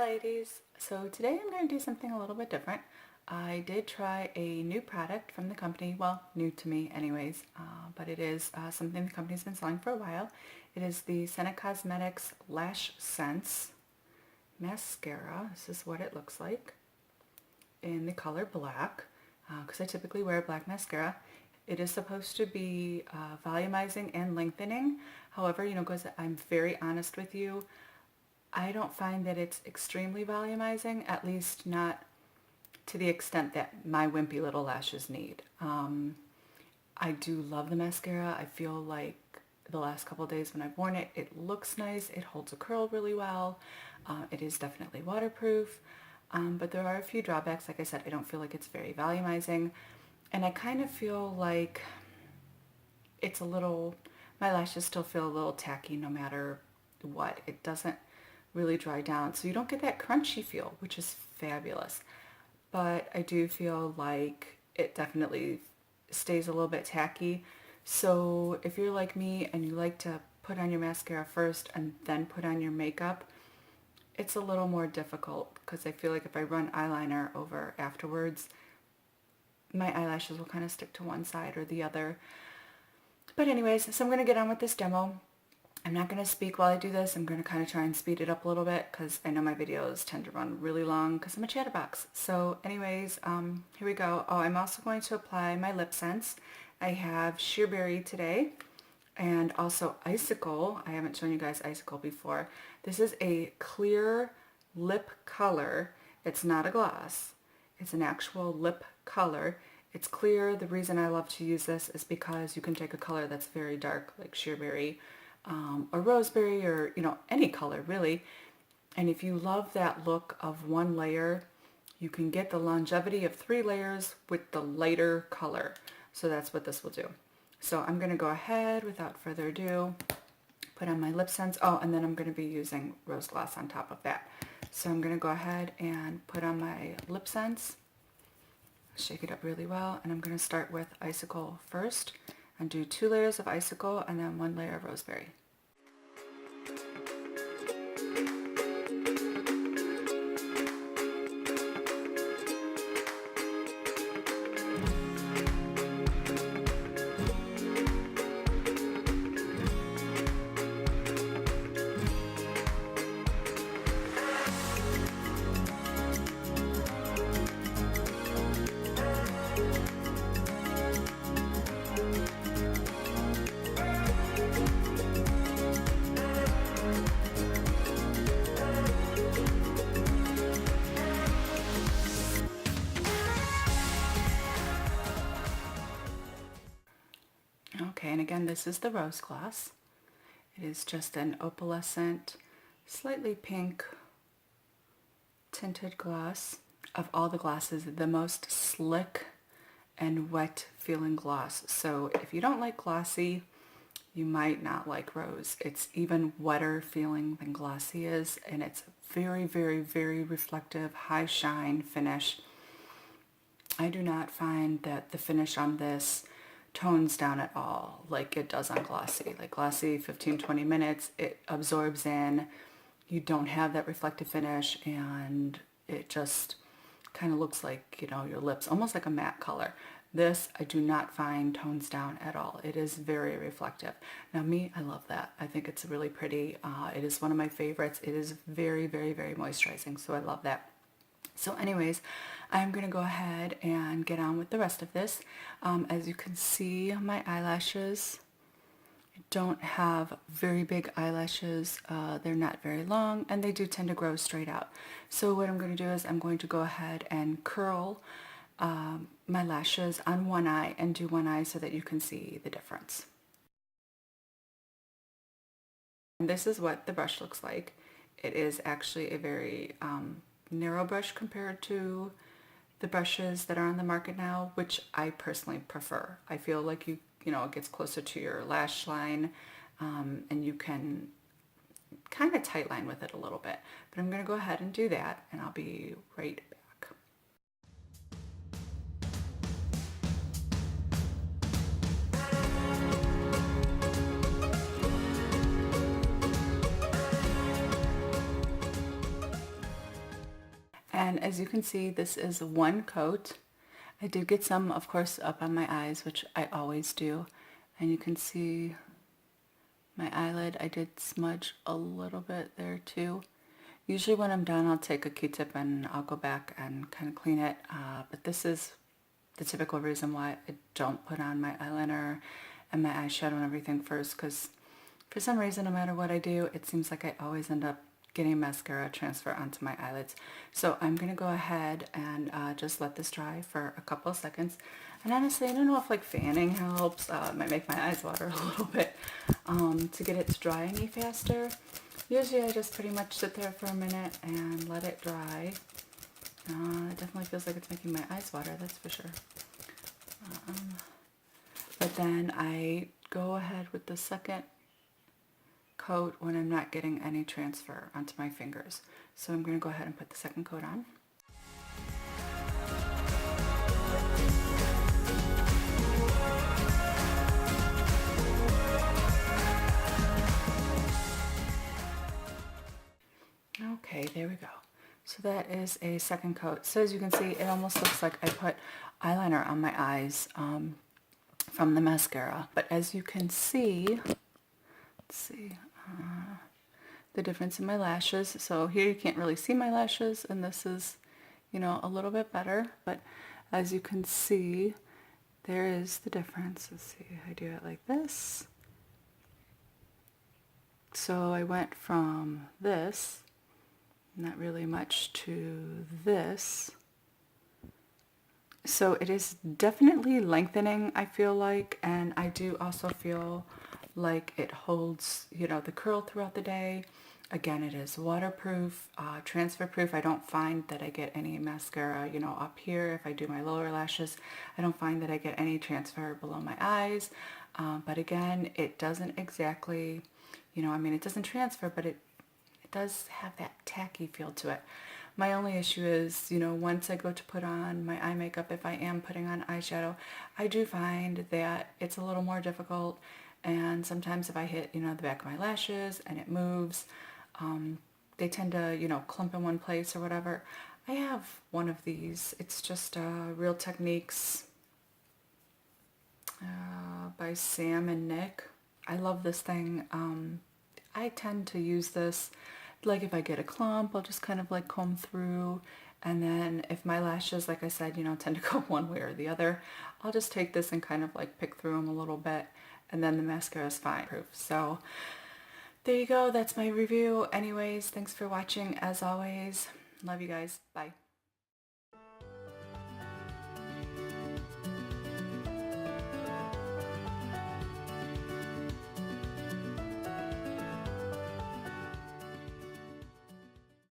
ladies. So today I'm going to do something a little bit different. I did try a new product from the company, well, new to me anyways, but it is something the company's been selling for a while. It is the Senna Cosmetics Lashsense mascara. This is what it looks like in the color black, because I typically wear black mascara. It is supposed to be volumizing and lengthening. However, because I'm very honest with you, I don't find that it's extremely volumizing, at least not to the extent that my wimpy little lashes need. I do love the mascara. I feel like the last couple of days when I've worn it, it looks nice. It holds a curl really well. It is definitely waterproof, but there are a few drawbacks. Like I said, I don't feel like it's very volumizing, and I kind of feel like it's a little, my lashes still feel a little tacky no matter what. It doesn't really dry down, so you don't get that crunchy feel, which is fabulous. But I do feel like it definitely stays a little bit tacky. So if you're like me and you like to put on your mascara first and then put on your makeup, it's a little more difficult, because I feel like if I run eyeliner over afterwards, my eyelashes will kind of stick to one side or the other. But anyways, so I'm going to get on with this demo. I'm not going to speak while I do this. I'm going to kind of try and speed it up a little bit, because I know my videos tend to run really long because I'm a chatterbox. So anyways, here we go. Oh, I'm also going to apply my LipSense. I have Sheerberry today and also Icicle. I haven't shown you guys Icicle before. This is a clear lip color. It's not a gloss. It's an actual lip color. It's clear. The reason I love to use this is because you can take a color that's very dark, like Sheerberry, or roseberry, or any color really, and if you love that look of one layer, you can get the longevity of 3 layers with the lighter color. So that's what this will do. So I'm going to go ahead, without further ado, put on my LipSense. Oh, and then I'm going to be using rose gloss on top of that. So I'm going to go ahead and put on my LipSense, shake it up really well, and I'm going to start with Icicle first and do 2 layers of Icicle and then 1 layer of roseberry. Okay, and again, this is the rose gloss. It is just an opalescent, slightly pink tinted gloss. Of all the glosses, the most slick and wet feeling gloss. So if you don't like glossy, you might not like rose. It's even wetter feeling than glossy is, and it's very, very, very reflective, high shine finish. I do not find that the finish on this tones down at all like it does on glossy. Like glossy, 15-20 minutes, it absorbs in. You don't have that reflective finish, and it just kind of looks like, your lips, almost like a matte color. This, I do not find tones down at all. It is very reflective. Now me, I love that. I think it's really pretty. It is one of my favorites. It is very, very, very moisturizing, so I love that. So anyways, I'm going to go ahead and get on with the rest of this. As you can see, my eyelashes don't have very big eyelashes. They're not very long, and they do tend to grow straight out. So what I'm going to do is I'm going to go ahead and curl my lashes on one eye and do one eye so that you can see the difference. And this is what the brush looks like. It is actually a very narrow brush compared to the brushes that are on the market now, which I personally prefer. I feel like it gets closer to your lash line, and you can kind of tight line with it a little bit. But I'm going to go ahead and do that, and I'll be right back. And as you can see, this is one coat. I did get some, of course, up on my eyes, which I always do. And you can see my eyelid, I did smudge a little bit there too. Usually when I'm done, I'll take a Q-tip and I'll go back and kind of clean it. But this is the typical reason why I don't put on my eyeliner and my eyeshadow and everything first, because for some reason, no matter what I do, it seems like I always end up getting mascara transfer onto my eyelids. So I'm going to go ahead and just let this dry for a couple of seconds. And honestly, I don't know if like fanning helps. It might make my eyes water a little bit to get it to dry any faster. Usually I just pretty much sit there for a minute and let it dry. It definitely feels like it's making my eyes water, that's for sure. But then I go ahead with the second coat when I'm not getting any transfer onto my fingers. So I'm going to go ahead and put the second coat on. Okay, there we go. So that is a second coat. So as you can see, it almost looks like I put eyeliner on my eyes from the mascara. But as you can see, let's see, the difference in my lashes. So here you can't really see my lashes, and this is, you know, a little bit better. But as you can see, there is the difference. Let's see, I do it like this. So I went from this, not really much, to this. So it is definitely lengthening, I feel like, and I do also feel like it holds, you know, the curl throughout the day. Again, it is waterproof, transfer proof. I don't find that I get any mascara, you know, up here. If I do my lower lashes, I don't find that I get any transfer below my eyes. But again, it doesn't exactly, you know, I mean, it doesn't transfer, but it does have that tacky feel to it. My only issue is, you know, once I go to put on my eye makeup, if I am putting on eyeshadow, I do find that it's a little more difficult. And sometimes if I hit, you know, the back of my lashes and it moves, they tend to, you know, clump in one place or whatever. I have one of these. It's just Real Techniques by Sam and Nick. I love this thing. I tend to use this, like if I get a clump, I'll just kind of like comb through, and then if my lashes, like I said, you know, tend to go one way or the other, I'll just take this and kind of like pick through them a little bit, and then the mascara is fine. So there you go, that's my review. Anyways, thanks for watching as always. Love you guys. Bye.